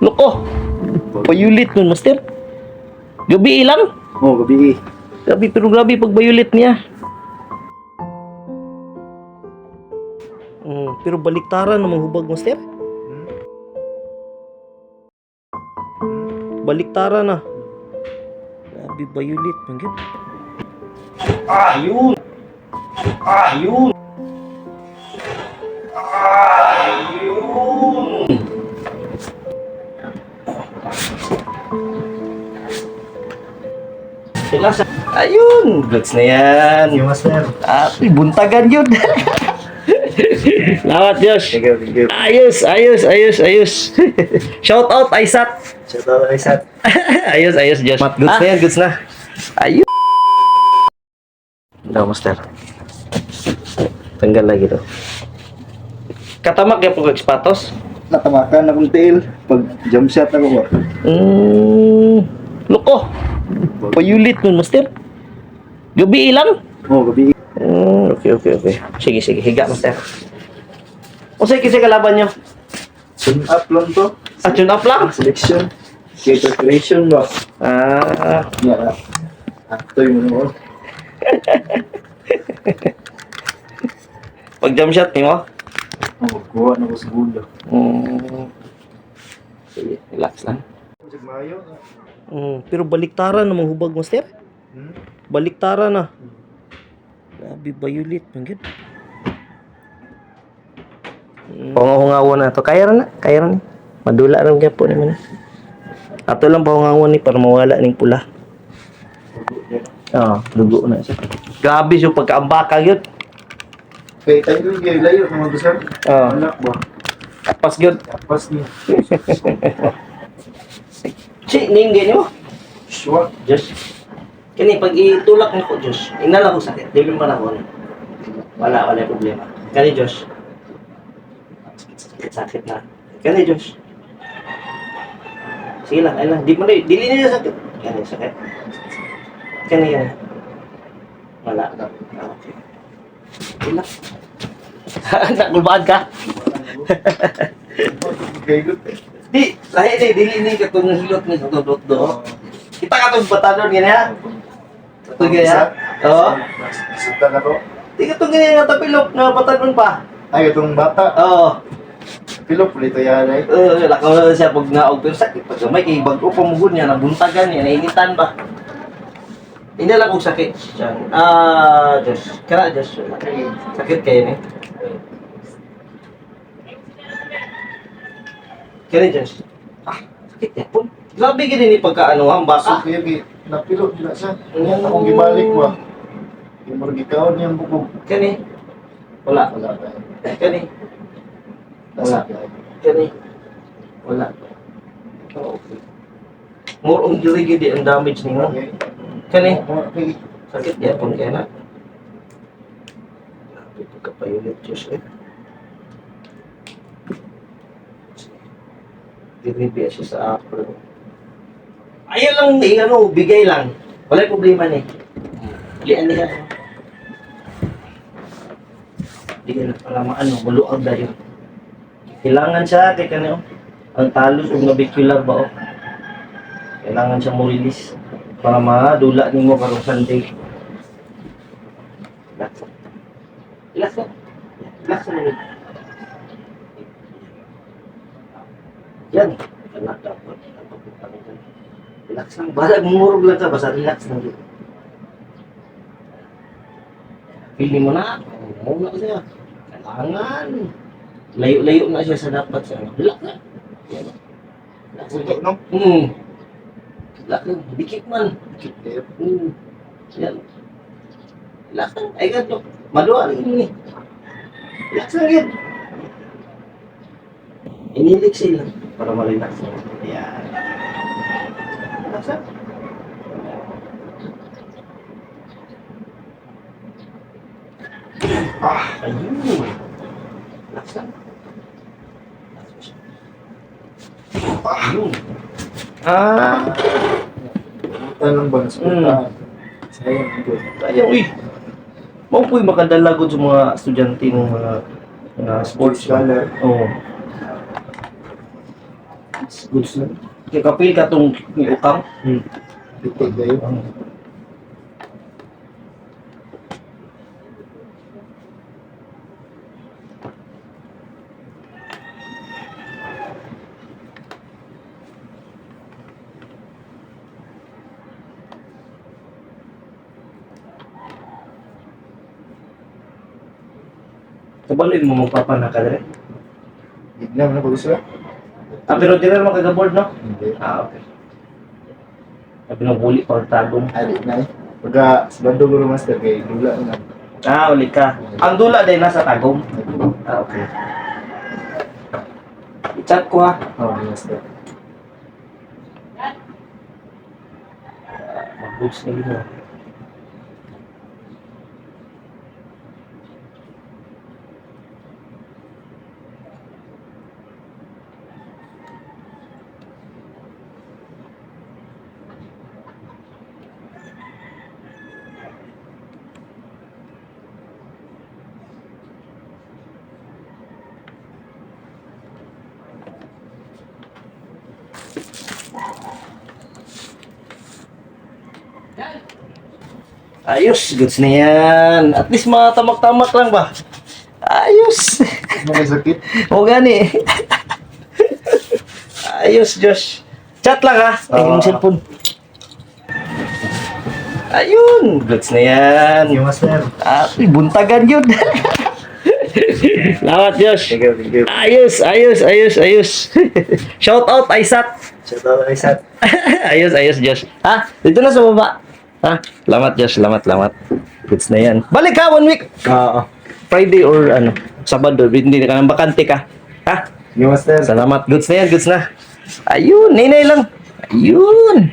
Loko. Bayulit nun, master. Gabi ilang? Oh, gabi. Grabe, pero grabe pag bayulit niya. Pero baliktaran namang hubag, master. Baliktaran na. Grabe, bayulit. Manggit. Yun. Yun. Yun. Ayun, goods na yan. Thank you, master. Buntagan yun. Salamat, Josh. Thank you. Ayos. Shout out, Aisat. Shout out, Aisat. ayos, Josh. Goods na yan, goods na. Ayun. Daw, master. Tanggal lagi daw. Katamak ya po kag sapatos. Natamakan akong tail. Pag jump shot ako ba? Loko. Payulit nun, master. Gabi ilang? Oh, gabi. Okay. Sige, higa, master. O sige, kasi kalaban nyo. Tune up lang to. Tune up lang? Selection. Cater creation ba? Yeah. Actor mo mo. Pag jump shot, ni mo? Oh, kuha na ko sa bulo. Sige, relax lang. Mayo. Pero baliktaran namang hubag, master. Baliktaran na. Grabe, bayulit. Manggit. Pangahungawan na to. Kaya na. Madula rin kaya po naman. Ato lang pangahungawan ni para mawala ning pula. Dugo na siya. Grabe siya pagkaambaka yun. Kaya tayo yung layo ng mga busar. Anak ba? Kapas yun. Kapas niya. Ning ganyan mo. Sure. Diyos. Kani, pag itulak mo ko, Diyos, inala ko sakit. Di mo na ako. Wala problema. Kani, Diyos. Sakit na. Kani, Diyos. Sige lang, ayun lang. Dili na sakit. Kani, sakit. Kani. Wala. Okay. Ilang. Nakulbaan ka? Di, lahi dili katong hilot ni katong do. Kita katong batadon ganyan. Katong ganyan. Oo. Sultan ako. Di katong ganyan nga tapilok na batadon pa. Ay, itong bata. Oo. Pilok ulit yan ay. Lakaw na siya pag naog pero sakit pag may kay bag-o pamugod niya nabuntagan niya nainitan ba. Hindi lang kung sakit. Diyos. Kaya Diyos. Sakit kayo ni. Kaya Diyos. Sakit niya po. Grabe gini ni pagkaano ang baka. So, kaya napilok na siya. Yan akong gibalik ba. Yung maragikaon niyang bukog. Kaya ni. Wala. Wala ba? Kaya ni. Wala. Kaya ni. Wala. Okay. More on gili ang damage ni mo. Okay. Kani. Okay. Sakit ya pun kaya na. Grabe pagkapayulit Diyos eh. Diribi siya sa Apple. Ayaw lang bigay lang. Wala problema ni. Lian niya. Di na para maluag dahil. Kailangan siya kay kanyo. Ang talos ug nabicular ba o. Kailangan siya mo release para madula nimo karong Sunday. Relax. Yan. Anak dapat. Relax lang. Balag mumurog lang ka. Basta relax lang. Feeling mo na. Muna ka siya. Kailangan. Layo-layo na siya sa dapat siya. Relax na. Relax Buto, no? Relax lang. Dikit man. Yan. Relax lang. Ay, ganito. Maluwa rin yun eh. Relax lang yan. Inilik sila para ma-relax lang. Ayan. Relax lang. Ayun. Relax lang. Ayun. Tanong ba na sa sayang ito. Ayaw eh. Mao po'y makadala ko sa mga estudyante ng mga sports Scholar. Oo. Goods na. Kaya kapil ka itong ukang. Bitig kayo. Kabaloy mo magpapanaka rin. Ignaw na pag-usla? Ah, pero di na makagaboard, no? Hindi. Ah, okay. Sabi ng huli, pagtagong. Ali na eh. Pagka sa bando guro master kay dula na. Ah, uli ka. Ang dula din nasa tagong. Ah, okay. I-chat ko ha. Oh, master. Mag-boots na yun. Ayos, goods na yan. At least mga tamak-tamak lang ba? Ayos. Mga sakit. O gani. Ayos, Josh. Chat lang ha. Ay, yung cellphone. Ayun, goods na yan. Yung master. Ah, buntagan yun. Salamat, Josh. Thank you. Ayos, ayos, ayos, ayos. Shout out, Aisat. Shout out kay Sat. Ayos, ayos, Josh. Ha? Dito na sa baba. Ha? Salamat, Josh. Salamat, salamat. Goods na yan. Balik ka, 1 week. Oo. Friday or ano, Sabado. Hindi ka nang bakante ka. Ha? Yung master. Salamat. Goods na yan, goods na. Ayun, ninay lang. Ayun.